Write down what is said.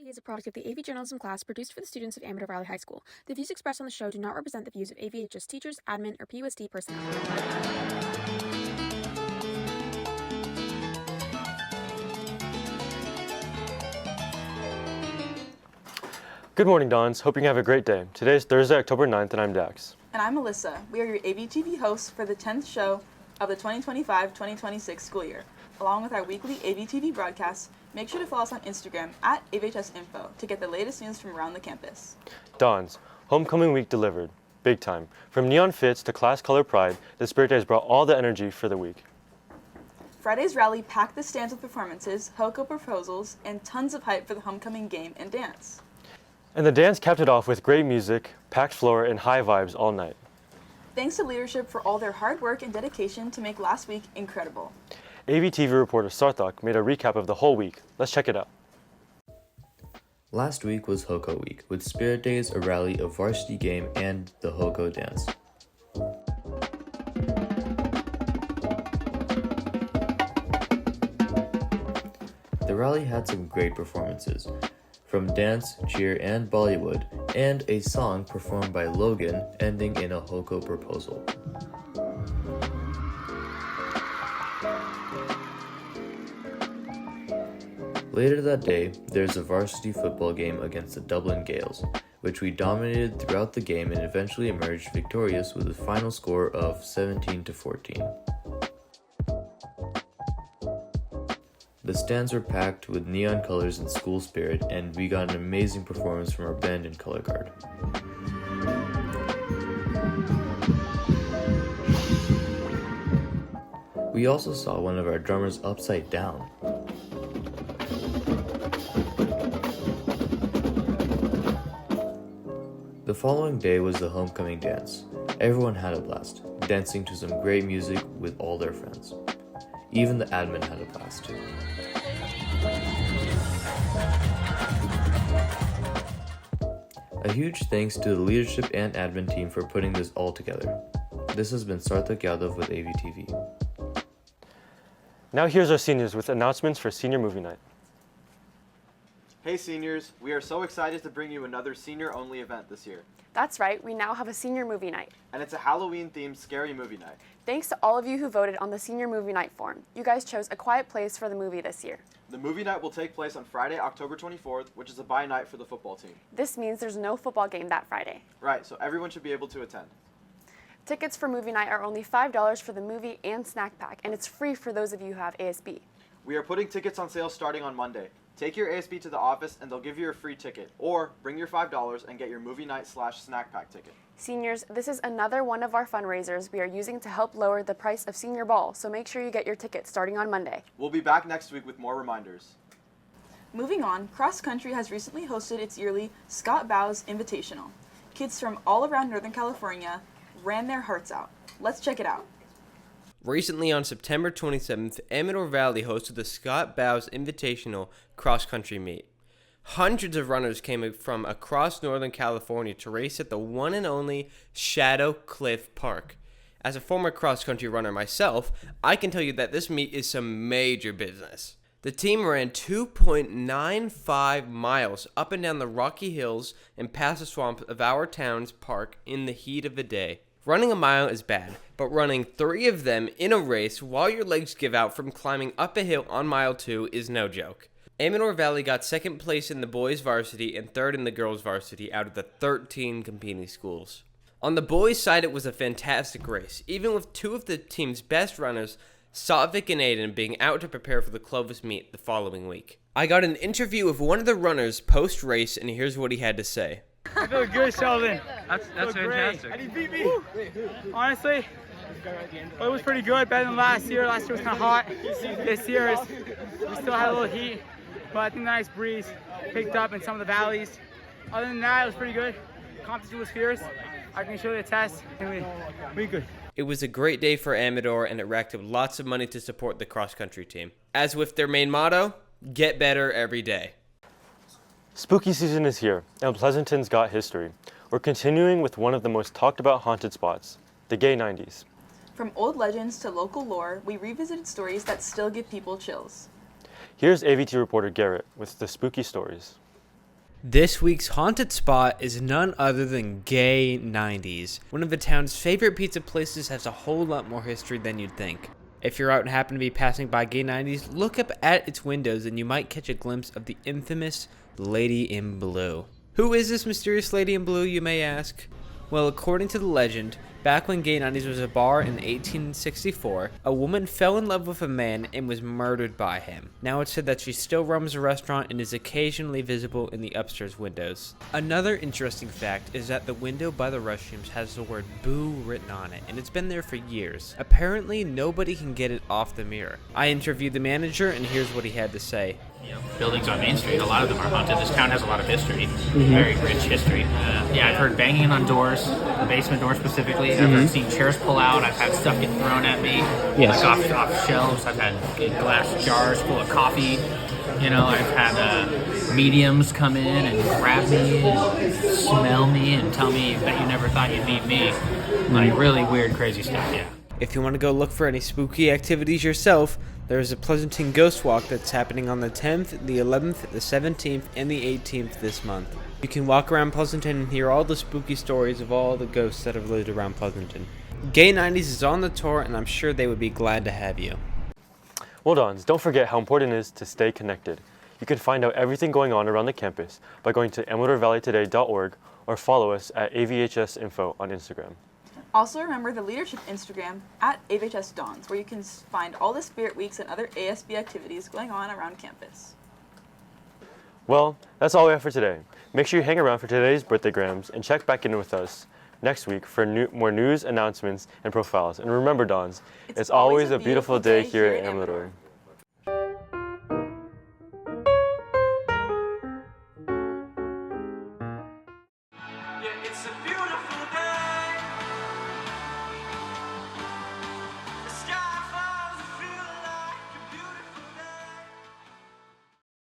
AVtv is a product of the AV journalism class produced for the students of Amador Valley High School. The views expressed on the show do not represent the views of AVHS teachers, admin, or PUSD personnel. Good morning, Dons. Hoping you have a great day. Today is Thursday, October 9th, and I'm Dax. And I'm Melissa. We are your AVtv hosts for the 10th show of the 2025-2026 school year. Along with our weekly AVtv broadcasts, make sure to follow us on Instagram at AVHSinfo to get the latest news from around the campus. Dons, homecoming week delivered. Big time. From neon fits to class color pride, the Spirit Days brought all the energy for the week. Friday's rally packed the stands with performances, Hoco proposals, and tons of hype for the homecoming game and dance. And the dance capped it off with great music, packed floor, and high vibes all night. Thanks to leadership for all their hard work and dedication to make last week incredible. AVtv reporter Sarthak made a recap of the whole week. Let's check it out. Last week was Hoco week, with Spirit Days, a rally, a varsity game, and the Hoco dance. The rally had some great performances, from dance, cheer, and Bollywood, and a song performed by Logan ending in a Hoco proposal. Later that day, there's a varsity football game against the Dublin Gales, which we dominated throughout the game and eventually emerged victorious with a final score of 17-14. The stands were packed with neon colors and school spirit, and we got an amazing performance from our band and color guard. We also saw one of our drummers upside down. The following day was the homecoming dance. Everyone had a blast, dancing to some great music with all their friends. Even the admin had a blast. A huge thanks to the leadership and admin team for putting this all together. This has been Sarthak Yadav with AVtv. Now here's our seniors with announcements for senior movie night. Hey seniors, we are so excited to bring you another senior-only event this year. That's right, we now have a senior movie night. And it's a Halloween-themed scary movie night. Thanks to all of you who voted on the senior movie night form. You guys chose A Quiet Place for the movie this year. The movie night will take place on Friday, October 24th, which is a bye night for the football team. This means there's no football game that Friday. Right, so everyone should be able to attend. Tickets for movie night are only $5 for the movie and snack pack, and it's free for those of you who have ASB. We are putting tickets on sale starting on Monday. Take your ASB to the office and they'll give you a free ticket, or bring your $5 and get your movie night/snack pack ticket. Seniors, this is another one of our fundraisers we are using to help lower the price of senior ball, so make sure you get your tickets starting on Monday. We'll be back next week with more reminders. Moving on, Cross Country has recently hosted its yearly Scott Baughs Invitational. Kids from all around Northern California ran their hearts out. Let's check it out. Recently, on September 27th, Amador Valley hosted the Scott Baughs Invitational cross-country meet. Hundreds of runners came from across Northern California to race at the one and only Shadow Cliff Park. As a former cross-country runner myself, I can tell you that this meet is some major business. The team ran 2.95 miles up and down the rocky hills and past the swamps of our town's park in the heat of the day. Running a mile is bad, but running 3 of them in a race while your legs give out from climbing up a hill on mile 2 is no joke. Amador Valley got 2nd place in the boys varsity and 3rd in the girls varsity out of the 13 competing schools. On the boys side, it was a fantastic race, even with 2 of the team's best runners, Satvik and Aiden, being out to prepare for the Clovis meet the following week. I got an interview with one of the runners post-race, and here's what he had to say. I feel good, Sheldon. That's fantastic. And he beat me. Honestly, well, it was pretty good, better than last year. Last year was kind of hot. This year we still had a little heat, but I think the nice breeze picked up in some of the valleys. Other than that, it was pretty good. Competition was fierce. I can show you a test, and we good. It was a great day for Amador, and it racked up lots of money to support the cross-country team. As with their main motto, get better every day. Spooky season is here, and Pleasanton's got history. We're continuing with one of the most talked about haunted spots, the gay 90s. From old legends to local lore, we revisited stories that still give people chills. Here's AVT reporter Garrett with the spooky stories. This week's haunted spot is none other than Gay 90s. One of the town's favorite pizza places has a whole lot more history than you'd think. If you're out and happen to be passing by Gay 90s, look up at its windows and you might catch a glimpse of the infamous Lady in Blue. Who is this mysterious Lady in Blue, you may ask? Well, according to the legend, back when Gay 90s was a bar in 1864, a woman fell in love with a man and was murdered by him. Now it's said that she still runs the restaurant and is occasionally visible in the upstairs windows. Another interesting fact is that the window by the restrooms has the word boo written on it, and it's been there for years. Apparently, nobody can get it off the mirror. I interviewed the manager, and here's what he had to say. Buildings on Main Street, a lot of them are haunted. This town has a lot of history, very rich history. I've heard banging on doors, the basement door specifically. I've seen chairs pull out. I've had stuff get thrown at me, like off shelves. I've had glass jars full of coffee. I've had mediums come in and grab me and smell me and tell me that you never thought you'd meet me. Like really weird, crazy stuff, yeah. If you want to go look for any spooky activities yourself, there is a Pleasanton Ghost Walk that's happening on the 10th, the 11th, the 17th, and the 18th this month. You can walk around Pleasanton and hear all the spooky stories of all the ghosts that have lived around Pleasanton. Gay 90s is on the tour, and I'm sure they would be glad to have you. Well, Dons, don't forget how important it is to stay connected. You can find out everything going on around the campus by going to amadorvalleytoday.org or follow us at AVHS Info on Instagram. Also remember the leadership Instagram at AVHS Dons, where you can find all the Spirit Weeks and other ASB activities going on around campus. Well, that's all we have for today. Make sure you hang around for today's birthday grams and check back in with us next week for more news, announcements, and profiles. And remember, Dons, it's always a beautiful day here at Amador. Yeah, it's a beautiful day.